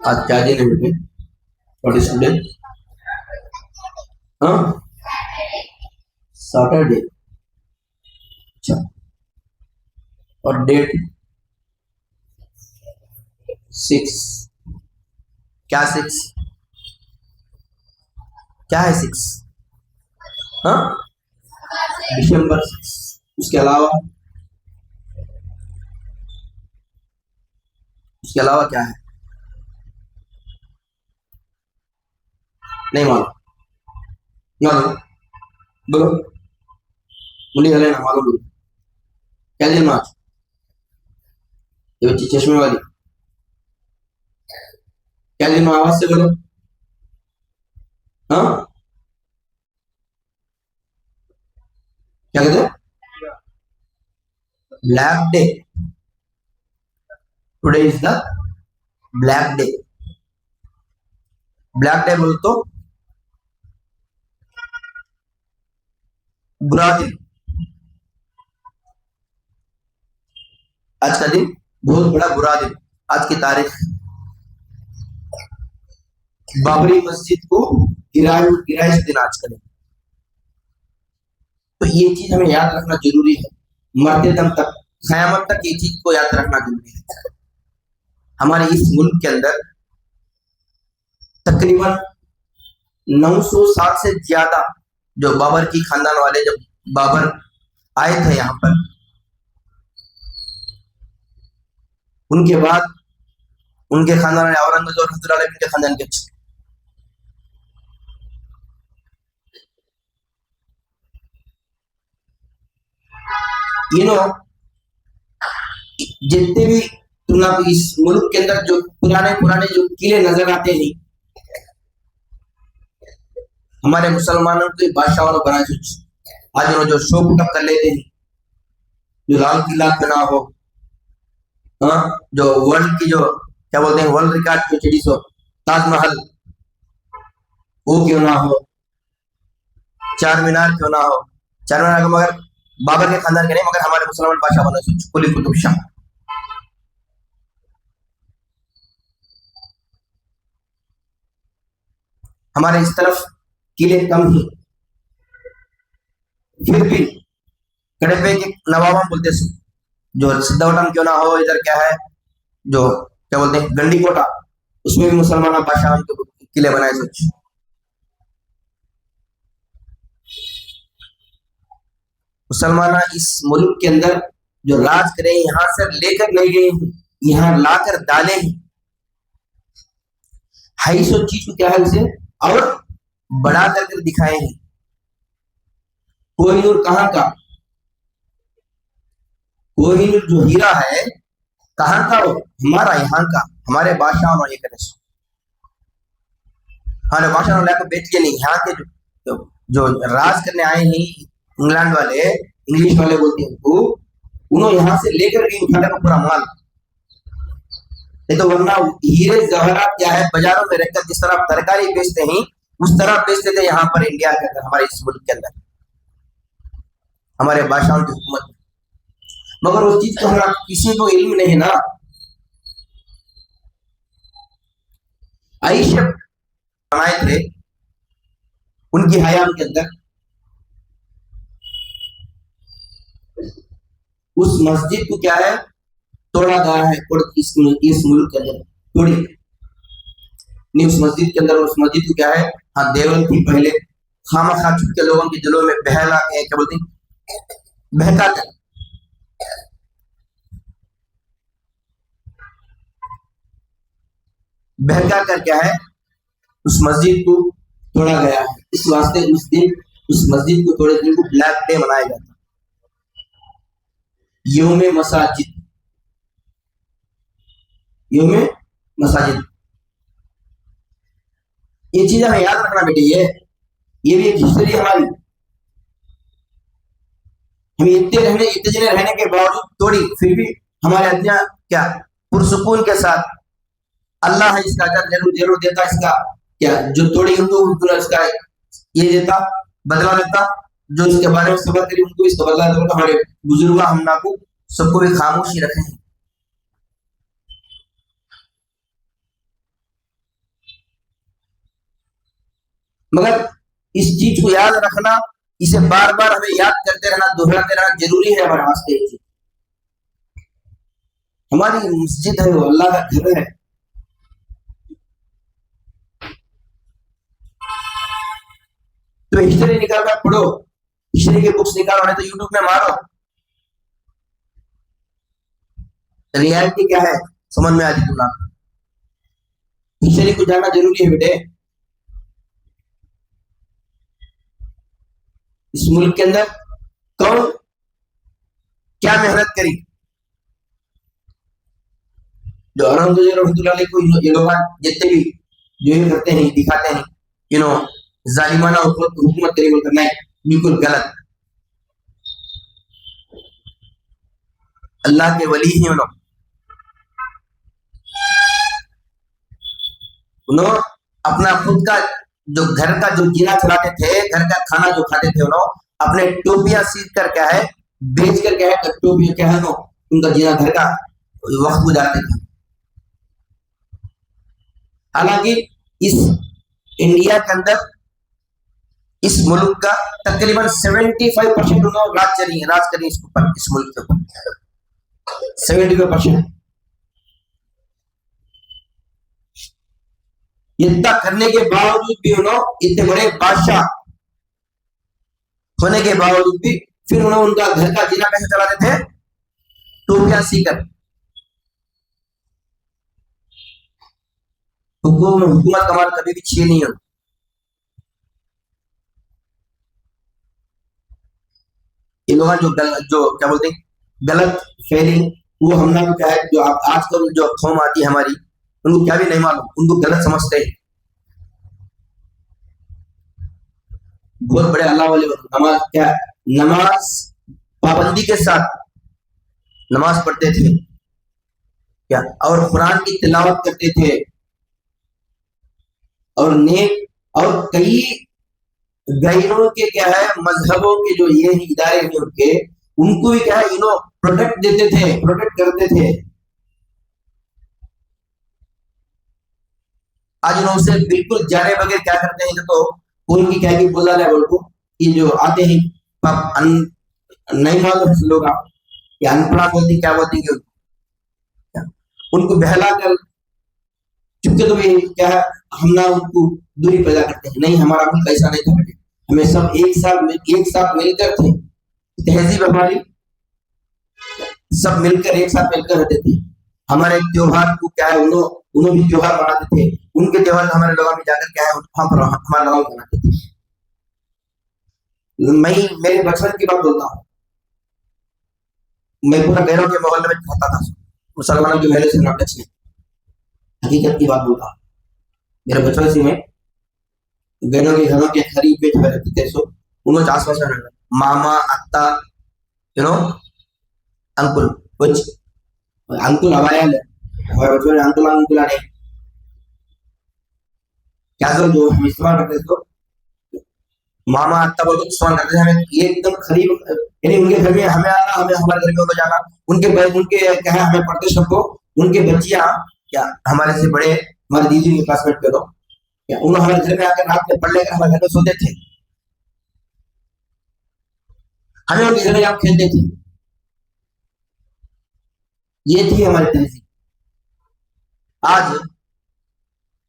आज क्या दिन है बेटे? What is today? हाँ, सैटरडे। अच्छा, और डेट 6। क्या 6? क्या है 6? हाँ, December 6। उसके अलावा क्या है? नहीं मालूम। मालूम? बोलो। मुंडी हले ना, मालूम बोलो। क्या दिन आज? ये बच्ची चश्मे वाली, क्या दिन आवाज से बोलो। हाँ, क्या कहते हैं? Black day. Today is the black day. Black day बोलो तो बुरा दिन। आज का दिन बहुत बड़ा बुरा दिन। आज की तारीख बाबरी मस्जिद को गिराया इस दिन, आज का दिन। तो ये चीज हमें याद रखना जरूरी है, मरते दम तक, कयामत तक ये चीज को याद रखना जरूरी है। हमारे इस मुल्क के अंदर तकरीबन 960 से ज्यादा जो बाबर की खानदान वाले, जब बाबर आए थे यहाँ पर, उनके बाद उनके खानदान वाले औरंगजेब और हजरत अली के खानदान के जितने भी तुम इस मुल्क के अंदर जो पुराने पुराने जो किले नजर आते हैं, हमारे मुसलमानों के बादशाहों ने बनाए थे। आज उन्होंने जो शो पुटअप कर लेते हैं, जो लाल किला क्यों ना हो, हाँ, जो वर्ल्ड की जो क्या बोलते हैं, वर्ल्ड रिकॉर्ड जो चिड़ीस हो, ताजमहल वो क्यों ना हो, चार मीनार क्यों ना हो। चार मीनार का मगर बाबर के खानदान के नहीं, मगर हमारे मुसलमान बादशाह बने, कुली कुतुब शाह। हमारे इस तरफ किले कम ही, फिर भी कड़े के नवाब हम बोलते, जो सिद्धवटम क्यों ना हो, इधर क्या है जो क्या बोलते हैं गंडी कोटा, उसमें भी मुसलमान बादशाह के किले बनाए सोच। मुसलमान इस मुल्क के अंदर जो राज करे, यहां से लेकर नहीं गए हैं, यहाँ लाकर डाले हैं। हाई सो चीज को क्या है उसे और बड़ा करके दिखाए हैं। कोहिनूर कहाँ का? कोहिनूर जो हीरा है कहाँ का? वो हमारा यहाँ का, हमारे बादशाह ने ये करे, हमारे बादशाह ने लेकर बेच के नहीं, यहाँ के जो राज करने आए हैं इंग्लैंड वाले, इंग्लिश वाले बोलते हैं तो, उन्होंने यहाँ से लेकर गए उठाने का पूरा माल। नहीं तो वरना हीरे जवाहरात क्या है, बाजारों में रहकर जिस तरह तरकारी बेचते हैं, उस तरह बेचते थे यहाँ पर इंडिया के अंदर, हमारे इस मुल्क के अंदर, हमारे बादशाहों की हुकूमत। मगर उस चीज का हमारा किसी को इल्म नहीं है ना। आइशा बनाए थे उनकी हयात के अंदर, उस मस्जिद को क्या है तोड़ा गया है, इस मुल्क के अंदर तोड़ी नहीं। उस मस्जिद के अंदर, उस मस्जिद को क्या है, हाँ देवल थी पहले, खामा खा चुप के लोगों के दिलों में बहला क्या बोलते बहका कर, बहका कर क्या है उस मस्जिद को तोड़ा गया है। इस वास्ते उस दिन उस मस्जिद को तोड़े दिन को ब्लैक डे मनाया जाता है, योमे मसाजिद, योमे मसाजिद। ये चीज हमें याद रखना बेटी, ये भी एक हिस्ट्री हमारी। हम इतने जने रहने के बावजूद तोड़ी, फिर भी हमारे अज्ञा क्या पुरसुकून के साथ अल्लाह इसका अजर जरूर जरूर देता, इसका क्या जो तोड़ी उनको इसका ये देता, बदला देता। जो इसके बारे में सबर करी उनको इसका बदला देता। हमारे बुजुर्ग हमना को सबको भी खामोशी रखे हैं। मगर इस चीज को याद रखना, इसे बार बार हमें याद करते रहना, दोहराते रहना जरूरी है हमारे वास्ते। हमारी मस्जिद है, वो अल्लाह का घर है। तो हिस्ट्री निकाल कर पढ़ो, हिस्ट्री के बुक्स निकालो, नहीं तो यूट्यूब में मारो, रियलिटी क्या है समझ में आ जाएगी तुमको। हिस्ट्री को जानना जरूरी है बेटे। इस मुल्क के अंदर कौन क्या मेहनत करी, जो रहमतुल्लाह को ये लोग जितने भी जो ये करते हैं, दिखाते हैं, जालिमाना हुकूमत तरीके करना है, बिल्कुल गलत। अल्लाह के वली ही उन्होंने अपना खुद का जो घर का जो जीना चलाते थे, घर का खाना जो खाते थे, उन्होंने अपने टोपियां सीख कर क्या है बेच कर क्या है टोपियां क्या है उनका जीना घर का वक्त गुजारते थे। हालांकि इस इंडिया के अंदर, इस मुल्क का तकरीबन 75% उन्होंने राज करी इसके ऊपर, इस मुल्क के ऊपर 75%। इतना करने के बावजूद भी उन्होंने, इतने बड़े बादशाह होने के बावजूद भी, फिर उन्होंने उनका घर का जीना कैसे चलाते थे, टोपियां सीकर। हुकूमत का माल कभी भी छीन नहीं होता। ये लोग जो क्या बोलते हैं गलत फैलिंग, वो हम लोग क्या है, जो आजकल जो कौम आती है हमारी, उनको क्या भी नहीं मालूम, उनको गलत समझते हैं। बहुत बड़े अल्लाह वाले नमाज क्या, नमाज पाबंदी के साथ नमाज पढ़ते थे क्या, और कुरान की तिलावत करते थे, और नेक और कई गैरों के क्या है मजहबों के जो ये इदारे हैं उनके, उनको भी क्या है प्रोटेक्ट देते थे, प्रोटेक्ट करते थे। आज उनसे बिल्कुल जाने बगैर क्या करते हैं, तो उनकी क्या की बोला है बोल को, ये जो आते हैं नहीं मालूम लोग, आप या अनपढ़ा बोलती क्या बोलती है, उनको बहला कर चुपके तो भी क्या है हम ना उनको दूरी पैदा करते हैं। नहीं, हमारा मुल्क ऐसा नहीं था बेटे, हमें सब एक साथ मिलकर थे, तहजीब हमारी सब मिलकर एक साथ मिलकर रहते थे। हमारे त्योहार को क्या है उन्होंने भी त्योहार मनाते थे, उनके त्योहार हमारे लोगों में जाकर क्या है वहां पर हमारे लोग मनाते थे। मैं मेरे बचपन की बात बोलता हूँ, मैं पूरा गैरों के मोहल्ले में रहता था, मुसलमानों के महल से ना टच नहीं, हकीकत की बात बोलता हूँ। मेरे बचपन से मैं गैरों के घरों के करीब में जो रहते थे, सो उन्होंने आसपास में मामा अत्ता अंकुल, कुछ अंकुल हमारे हमारे बचपन में अंकुल आने क्या जो हम इस्तेमाल करते थे, तो मामा अत्ता बोल इस्तेमाल करते थे। हमें ये एकदम करीब, यानी उनके घर में हमें आना, हमें हमारे घर में उनको जाना, उनके क्या है हमें पढ़ते सबको, उनके बच्चियां क्या हमारे से बड़े, हमारे दीदी के क्लासमेट के लोग क्या उन्होंने हमारे घर में आकर रात में पढ़ लेकर हमारे घर में सोते थे, हमें उनके घर में आप खेलते थे। ये थी हमारी तहजीब। आज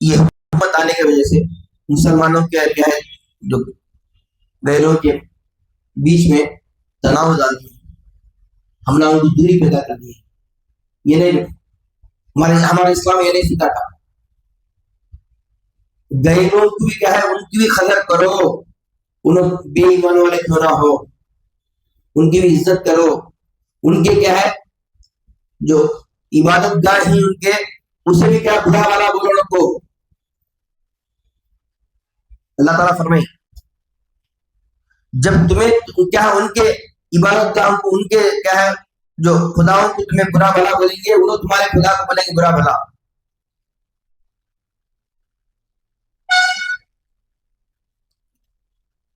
ये हुकूमत आने की वजह से मुसलमानों के क्या है जो गैरों के बीच में तनाव डाल दिया, हमने उनको दूरी पैदा कर दी। ये नहीं, हमारा इस्लाम ये नहीं सिखाता। गैरों को भी क्या है उनकी भी कदर करो, उन बेईमान वाले क्यों ना हो, उनकी भी इज्जत करो। उनके क्या है जो इबादत गाह ही उनके, उसे भी क्या बुरा वाला बोलो नको। अल्लाह ताला फरमाए जब तुम्हें क्या उनके इबादत गाह को, उनके क्या है जो खुदाओं को तुम्हें बुरा भला बोलेंगे, वो तुम्हारे खुदा को बोलेंगे बुरा भला।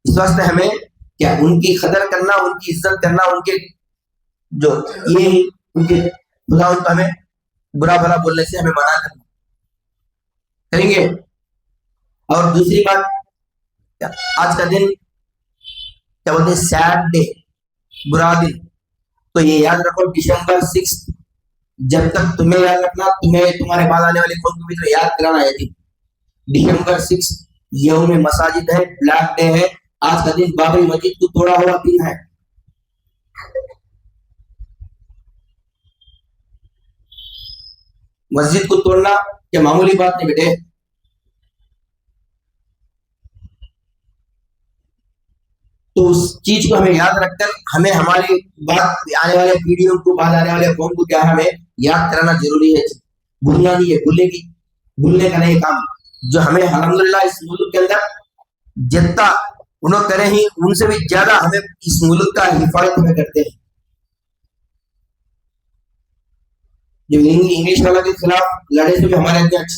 इस वास्ते हमें क्या उनकी कदर करना, उनकी इज्जत करना, उनके जो ये उनके खुदा उनको हमें बुरा भला बोलने से हमें मना करना करेंगे। और दूसरी बात आज का दिन क्या बोलते हैं, सैड डे, बुरा दिन। तो ये याद रखो, December 6, जब तक तुम्हें याद रखना, तुम्हें तुम्हारे बाद आने वाले कौन को भी तो याद कराना है जी। December 6 यौम मसाजिद है, ब्लैक डे है। आज का दिन बाबरी मस्जिद को तोड़ा हुआ दिन है। मस्जिद को तोड़ना क्या मामूली बात नहीं बेटे। तो उस चीज को हमें याद रखकर हमें हमारी बात आने वाले पीढ़ियों को, बाद आने वाले कौम को क्या है, हमें याद कराना जरूरी है। भूलना नहीं है, भूलने का नहीं काम। जो हमें अल्हम्दुलिल्लाह इस मुल्क के अंदर जितना उन्होंने करे ही, उनसे भी ज्यादा हमें इस मुल्क का हिफाजत हमें करते हैं। जो इंग्लिश वालों के खिलाफ लड़े थे हमारे अध्यक्ष,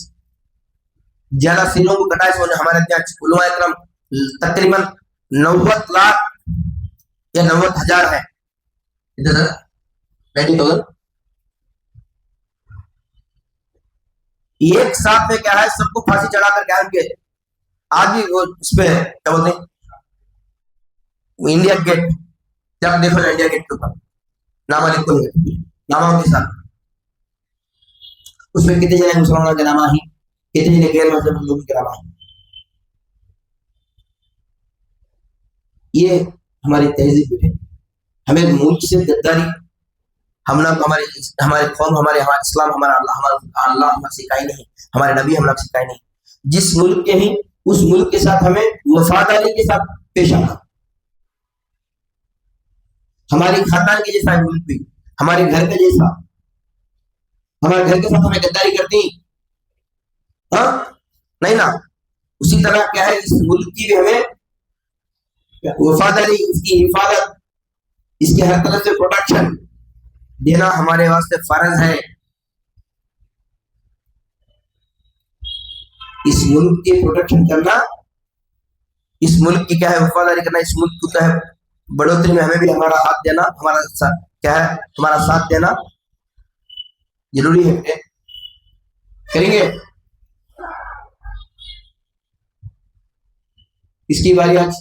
ज्यादा सिलों को कटाए थे हमारे अध्यक्ष उलमा इकराम, तकरीबन 90 लाख या 90,000 है इधर 90,000 एक साथ में क्या है, सबको फांसी चढ़ाकर क्या है, आज भी वो उस पे क्या बोलते हैं, इंडिया गेट, जब देखो इंडिया गेट के ऊपर नामा लिखो, नामाओं के साथ उसमें कितने जने मुसलमानों के नामा ही, कितने जने गैर मुस्लिम लोगों के नामा ही। ये हमारी तहजीब है। हमें मुल्क से गद्दारी, हम ना हमारे हमारे कौम, हमारे इस्लाम, हमारा अल्लाह हमें सिखाई नहीं, हमारे नबी हमें सिखाई नहीं। जिस मुल्क के ही उस मुल्क के साथ हमें वफादारी के साथ पेश आना। हमारी खानदान के जैसा मुल्क भी, हमारे घर के जैसा, हमारे घर के साथ हमें गद्दारी करती, हाँ नहीं ना। उसी तरह क्या है, इस मुल्क की भी हमें वफादारी, इसकी हिफाजत, इसके हर तरह से प्रोटेक्शन देना हमारे वास्ते फर्ज है। इस मुल्क की प्रोटेक्शन करना, इस मुल्क की क्या है वफादारी करना, इस मुल्क को क्या है बढ़ोतरी में हमें भी हमारा हाथ देना, हमारा क्या है हमारा साथ देना जरूरी है। करेंगे इसकी बारी आज